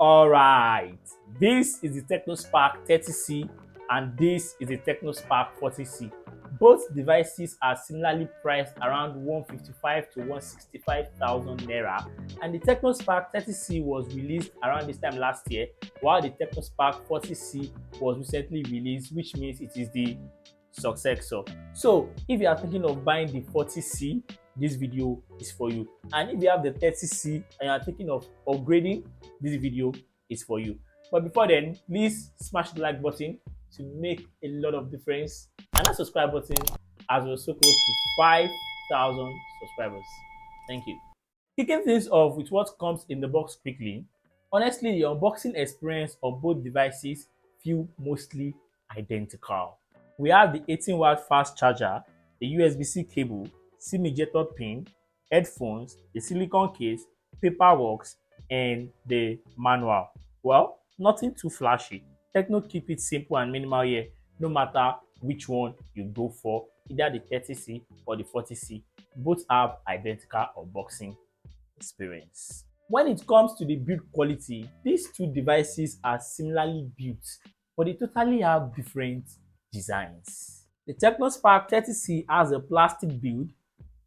Alright, this is the Tecno Spark 30C and this is the Tecno Spark 40C. Both devices are similarly priced around 155 to 165,000 naira, and the Tecno Spark 30C was released around this time last year, while the Tecno Spark 40C was recently released, which means it is the successor. So if you are thinking of buying the 40C, this video is for you. And if you have the 30C and you are thinking of upgrading, this video is for you. But before then, please smash the like button to make a lot of difference, and that subscribe button as we're so close to 5,000 subscribers. Thank you. Kicking things off with what comes in the box quickly, honestly, the unboxing experience of both devices feel mostly identical. We have the 18-watt fast charger, the USB-C cable, SIM ejector pin, headphones, the silicone case, paperwork, and the manual. Well, nothing too flashy. Tecno keep it simple and minimal here, no matter which one you go for, either the 30C or the 40C. Both have identical unboxing experience. When it comes to the build quality, these two devices are similarly built, but they totally have different designs. The Tecno Spark 30C has a plastic build,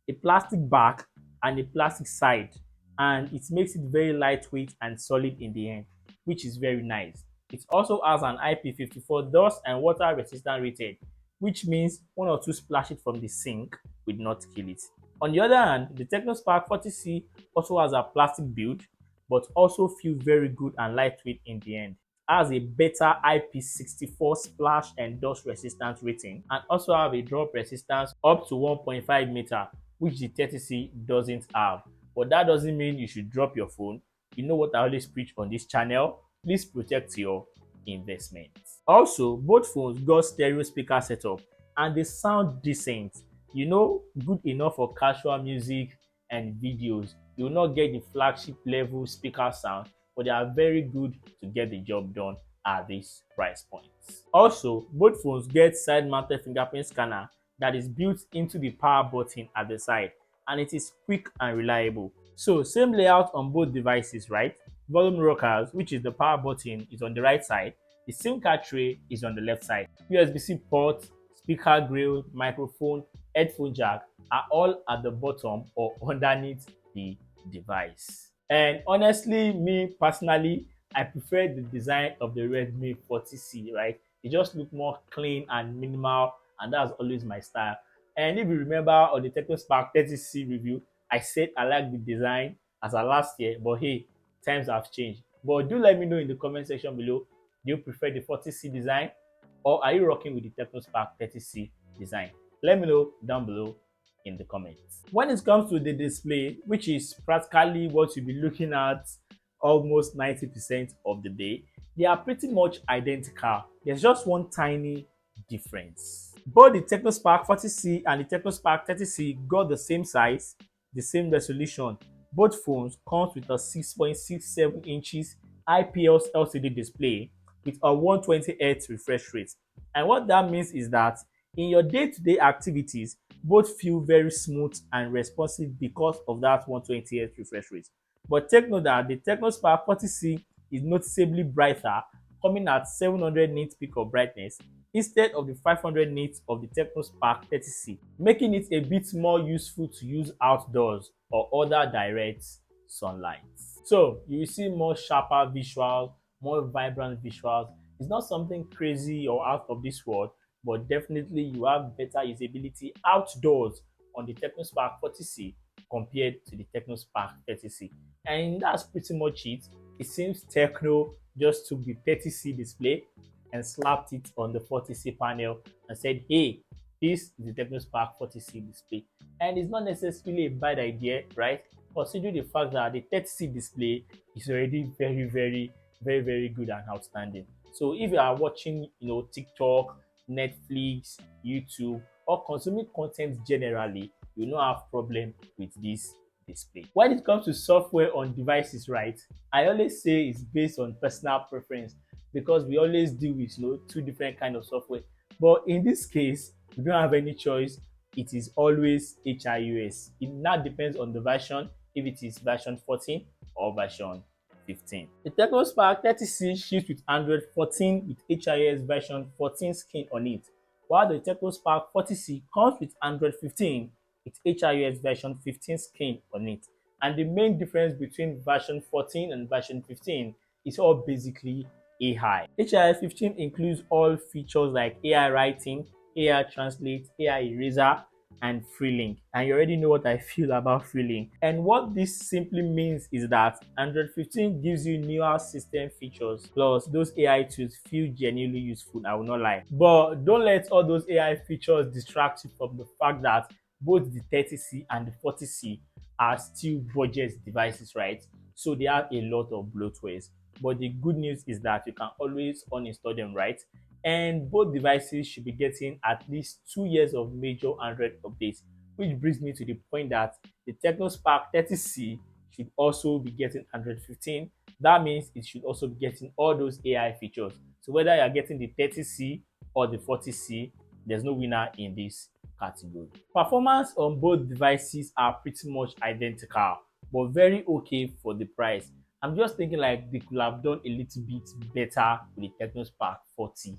a plastic back, and a plastic side, and it makes it very lightweight and solid in the end, which is very nice. It also has an IP54 dust and water resistant rated, which means one or two splashes from the sink will not kill it. On the other hand, the Tecno Spark 40C also has a plastic build, but also feels very good and lightweight in the end. Has a better IP64 splash and dust resistance rating, and also have a drop resistance up to 1.5 meter, which the 30C doesn't have. But that doesn't mean you should drop your phone. You know what I always preach on this channel. Please protect your investments. Also, both phones got stereo speaker setup and they sound decent. You know, good enough for casual music and videos. You will not get the flagship level speaker sound, but they are very good to get the job done at this price point. Also, both phones get side mounted fingerprint scanner that is built into the power button at the side, and it is quick and reliable. So same layout on both devices, right? Volume rockers, which is the power button, is on the right side. The SIM card tray is on the left side. USB-C port, speaker grill, microphone, headphone jack are all at the bottom or underneath the device. And honestly, me personally, I prefer the design of the Redmi 40C, right? It just looks more clean and minimal, and that's always my style. And if you remember on the Tecno Spark 30C review, I said I like the design as a last year, but hey, times have changed. But do let me know in the comment section below, do you prefer the 40C design or are you rocking with the Tecno Spark 30C design? Let me know down below in the comments. When it comes to the display, which is practically what you'll be looking at almost 90% of the day, they are pretty much identical. There's just one tiny difference. Both the Tecno Spark 40C and the Tecno Spark 30C got the same size, the same resolution. Both phones comes with a 6.67 inches IPS LCD display with a 120Hz refresh rate. And what that means is that in your day-to-day activities, both feel very smooth and responsive because of that 120Hz refresh rate. But take note that the Tecno Spark 40C is noticeably brighter, coming at 700 nits peak of brightness instead of the 500 nits of the Tecno Spark 30C, making it a bit more useful to use outdoors or other direct sunlight. So you will see more sharper visuals, more vibrant visuals. It's not something crazy or out of this world, but definitely you have better usability outdoors on the Tecno Spark 40C compared to the Tecno Spark 30C. And that's pretty much it. It seems Tecno just took the 30C display and slapped it on the 40C panel and said, hey, this is the Tecno Spark 40C display. And it's not necessarily a bad idea, right? Considering the fact that the 30C display is already very good and outstanding. So if you are watching, TikTok, Netflix, YouTube, or consuming content generally, you will not have problem with this display. When it comes to software on devices, right, I always say it's based on personal preference because we always deal with two different kind of software. But in this case, we don't have any choice. It is always HIUS. It now depends on the version, if it is version 14 or version 15. The Tecno Spark 30C ships with Android 14 with HIS version 14 skin on it, while the Tecno Spark 40C comes with Android 15 with HIS version 15 skin on it. And the main difference between version 14 and version 15 is all basically AI. HIS 15 includes all features like AI writing, AI translate, AI eraser, and Freelink. And you already know what I feel about Freelink. And what this simply means is that Android 15 gives you newer system features, plus those AI tools feel genuinely useful, I will not lie. But don't let all those AI features distract you from the fact that both the 30C and the 40C are still budget devices, right? So they have a lot of bloatwares. But the good news is that you can always uninstall them, right? And both devices should be getting at least 2 years of major Android updates, which brings me to the point that the Tecno Spark 30C should also be getting Android 15. That means it should also be getting all those AI features. So whether you're getting the 30C or the 40C, there's no winner in this category. Performance on both devices are pretty much identical, but very okay for the price. I'm just thinking like they could have done a little bit better with the Tecno Spark 40C.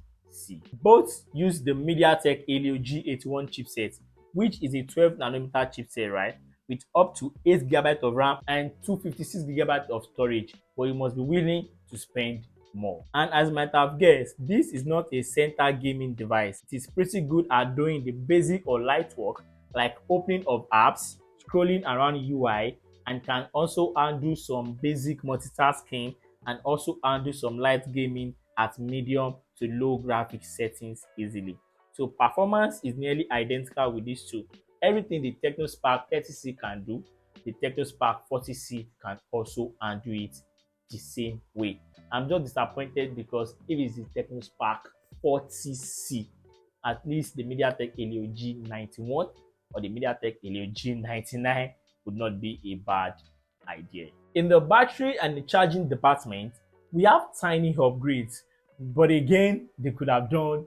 Both use the MediaTek Helio G81 chipset, which is a 12nm chipset, right? With up to 8GB of RAM and 256GB of storage, but you must be willing to spend more. And as you might have guessed, this is not a center gaming device. It is pretty good at doing the basic or light work like opening of apps, scrolling around UI, and can also handle some basic multitasking and also handle some light gaming at medium to low graphics settings easily. So performance is nearly identical with these two. Everything the Tecno Spark 30C can do, the Tecno Spark 40C can also handle it the same way. I'm just disappointed because if it's the Tecno Spark 40C, at least the MediaTek Helio G91 or the MediaTek Helio G99 would not be a bad idea. In the battery and the charging department, we have tiny upgrades, but again, they could have done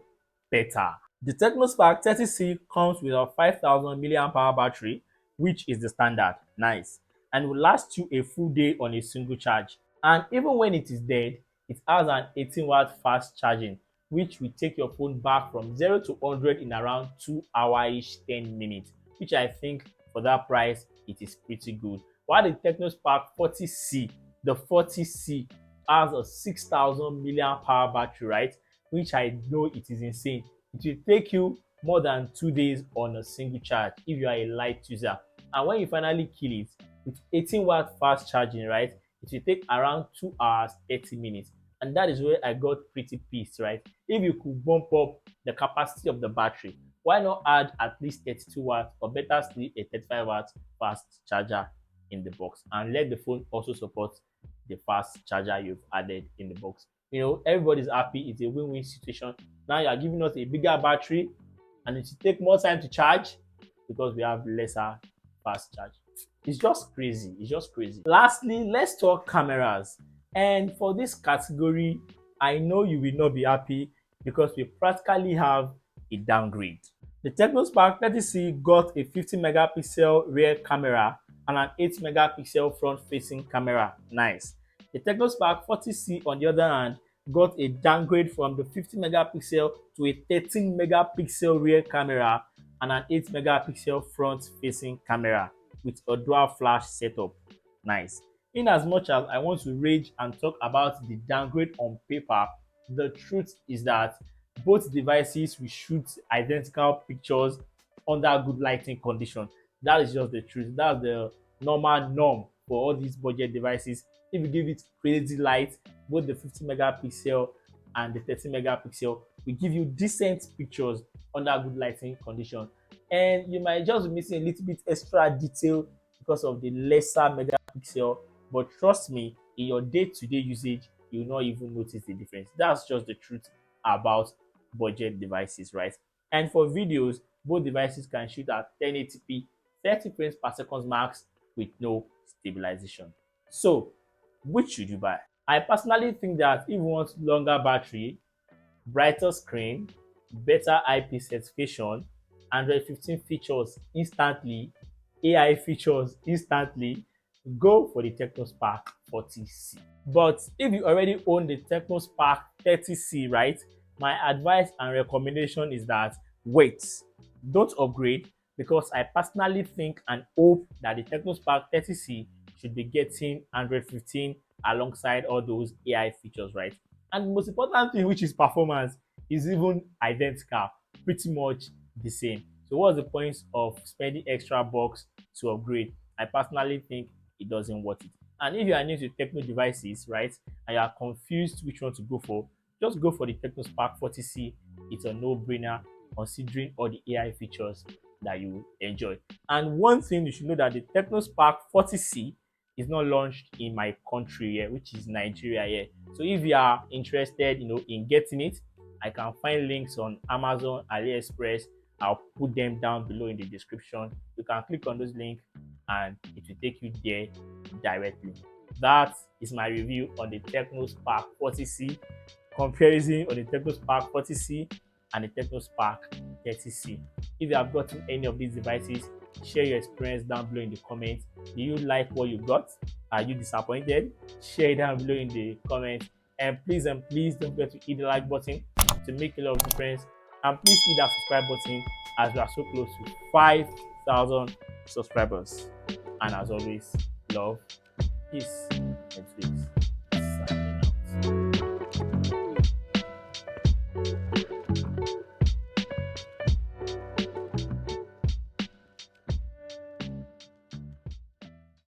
better. The Tecno Spark 30C comes with a 5000 mAh battery, which is the standard, nice, and will last you a full day on a single charge. And even when it is dead, it has an 18-watt fast charging, which will take your phone back from 0 to 100 in around 2 hours 10 minutes, which I think for that price, it is pretty good. While the Tecno Spark 40C, the 40C has a 6000 mAh battery, right? Which I know it is insane. It will take you more than 2 days on a single charge if you are a light user. And when you finally kill it with 18-watt fast charging, right, it will take around 2 hours 30 minutes. And that is where I got pretty pissed, right? If you could bump up the capacity of the battery, why not add at least 32 watts or better still a 35 watt fast charger in the box, and let the phone also support the fast charger you've added in the box. You know, everybody's happy. It's a win-win situation. Now you are giving us a bigger battery and it will take more time to charge because we have lesser fast charge. It's just crazy. It's just crazy. Lastly, let's talk cameras. And for this category, I know you will not be happy because we practically have a downgrade. The Tecno Spark 30C got a 50 megapixel rear camera and an 8 megapixel front-facing camera. Nice. The Tecno Spark 40C, on the other hand, got a downgrade from the 50 megapixel to a 13 megapixel rear camera and an 8 megapixel front-facing camera with a dual flash setup. Nice. In as much as I want to rage and talk about the downgrade on paper, the truth is that both devices will shoot identical pictures under good lighting conditions. That is just the truth. That's the normal norm for all these budget devices. If you give it crazy light, both the 50 megapixel and the 30 megapixel will give you decent pictures under good lighting conditions. And you might just be missing a little bit extra detail because of the lesser megapixel, but trust me, in your day-to-day usage, you will not even notice the difference. That's just the truth about budget devices, right? And for videos, both devices can shoot at 1080p 30 frames per second max with no stabilization. So which should you buy? I personally think that if you want longer battery, brighter screen, better IP certification, Android 15 features instantly, AI features instantly, go for the Tecno Spark 40C. But if you already own the Tecno Spark 30C, right, my advice and recommendation is that wait, don't upgrade, because I personally think and hope that the Tecno Spark 30C should be getting Android 15 alongside all those AI features, right? And the most important thing, which is performance, is even identical, pretty much the same. So what's the point of spending extra bucks to upgrade? I personally think it doesn't worth it. And if you are new to Tecno devices, right, and you are confused which one to go for, just go for the Tecno Spark 40C. It's a no-brainer considering all the AI features that you enjoy. And one thing you should know, that the Tecno Spark 40C is not launched in my country here, which is Nigeria here. So if you are interested, in getting it, I can find links on Amazon, AliExpress. I'll put them down below in the description. You can click on those links and it will take you there directly. That is my review on the Tecno Spark 40C, comparison on the Tecno Spark 40C and the Tecno Spark 30C. If you have gotten any of these devices, share your experience down below in the comments. Do you like what you got? Are you disappointed? Share it down below in the comments. And please don't forget to hit the like button to make a lot of difference. And please hit that subscribe button, as we are so close to 5,000 subscribers. And as always, love, peace, and peace.